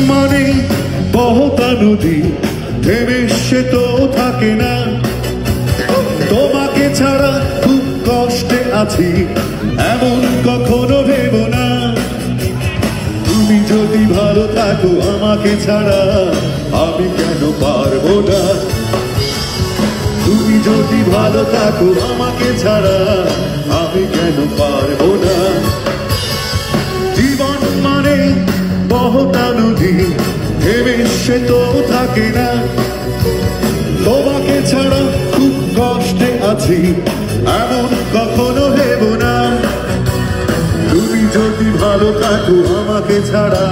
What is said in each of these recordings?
মানে বহতা নদী, থেমে সে তো থাকে না। তোমাকে ছাড়া খুব কষ্টে আছি, এমন কখনো ভেবো না। তুমি যদি ভালো থাকো আমাকে ছাড়া, আমি কেন পারবো না। তুমি যদি ভালো থাকো আমাকে ছাড়া, আমি কেন পারবো না। জীবন মানে বহতা নদী, থেমে সে তো থাকে না। তোমাকে ছাড়া খুব কষ্টে আছি, এমন কখনো ভেবো না। তুমি যদি ভালো থাকো আমাকে ছাড়া,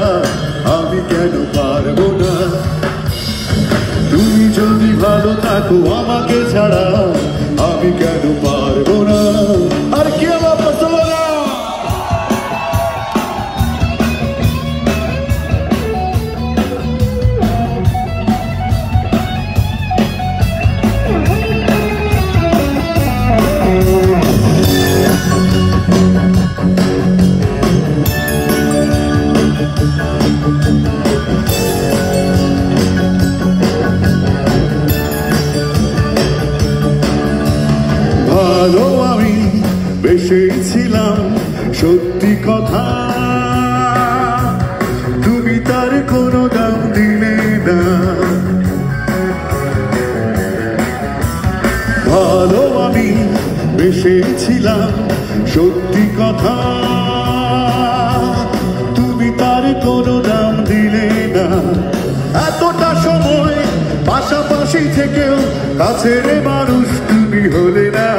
আমি কেন পারবো না। তুমি যদি ভালো থাকো আমাকে ছাড়া, আমি কেন পারবো না। আর কি আমার পছন্দ না। ভালো আমি বেসেছিলাম সত্যি কথা, তুমি তার কোনো দাম দিলে না। ভালো আমি বেসেছিলাম সত্যি কথা, তুমি তার কোনো দাম দিলে না। এতটা সময় পাশাপাশি থেকেও কাছের মানুষ তুমি হলে না।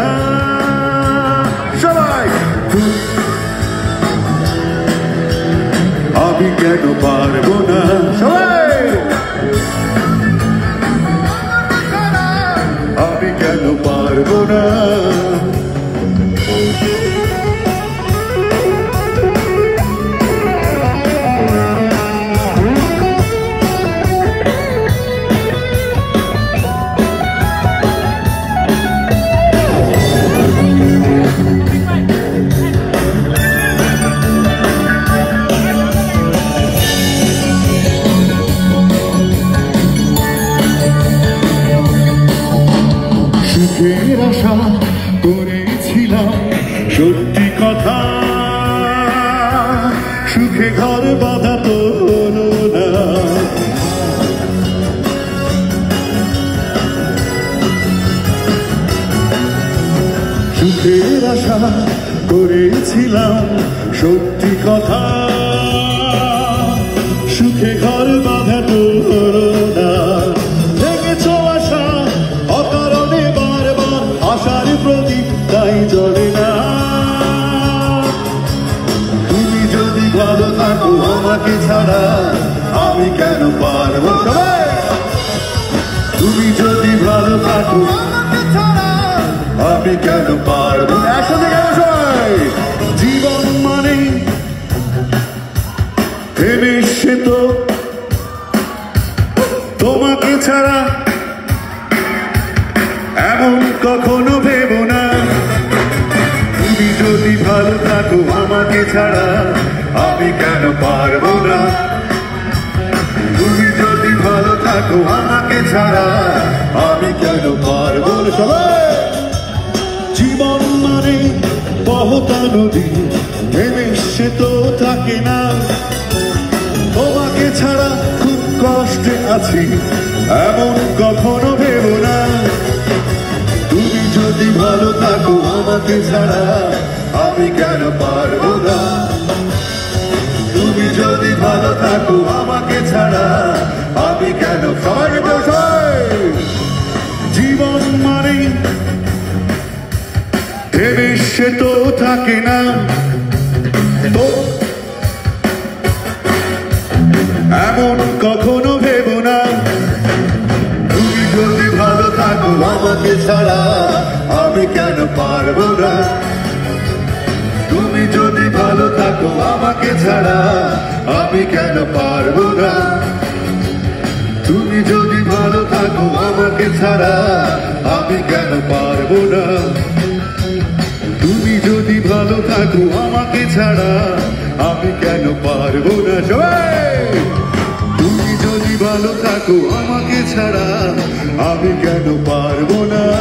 সবাই আমি কেন পারবো না। সবাই আমি কেন পারবো না। সুখের আশা করেছিলাম সত্যি কথা, সুখে ঘর বাঁধা তো হলো না। সুখের আশা করেছিলাম সত্যি কথা, সুখে ঘর বাঁধা তো হলো না। ভেঙেছ আশা অকারণে, বারবার আশার প্রদীপ তাই জ্বলে না। তুমি যদি ভালো থাকো আমাকে ছাড়া, আমি কেন পারবো। তুমি যদি ভালো থাকো আমাকে ছাড়া, আমি কেন পারবো। একসাথে কেন সবাই। জীবন মানে থেমে সে তো তোমাকে ছাড়া, এমন কখনো ভেবো না। তুমি যদি ভালো থাকো আমাকে ছাড়া, আমি কেন পারবো না। তুমি যদি ভালো থাকো আমাকে ছাড়া, আমি কেন পারবো না। সবাই জীবন মানে বহতা নদী, থেমে সে তো থাকে না। তোমাকে ছাড়া খুব কষ্টে আছি, এমন কখনো ভেবো না। তুমি যদি ভালো থাকো আমাকে ছাড়া, আমি কেন পারবো না। তুমি যদি ভালো থাকো আমাকে ছাড়া, আমি কেন পারবো না। জীবন মানে থেমে সে তো থাকে না। তো এমন কখনো ভেবো না। তুমি যদি ভালো থাকো আমাকে ছাড়া, আমি কেন পারবো না। তুমি যদি ভালো থাকো আমাকে ছাড়া, আমি কেন পারবো না। তুমি যদি ভালো থাকো আমাকে ছাড়া, আমি কেন পারবো না। তুমি যদি ভালো থাকো আমাকে ছাড়া, আমি কেন পারবো না। সবাই রাখো আমাকে ছাড়া, আমি কেন পারবো না।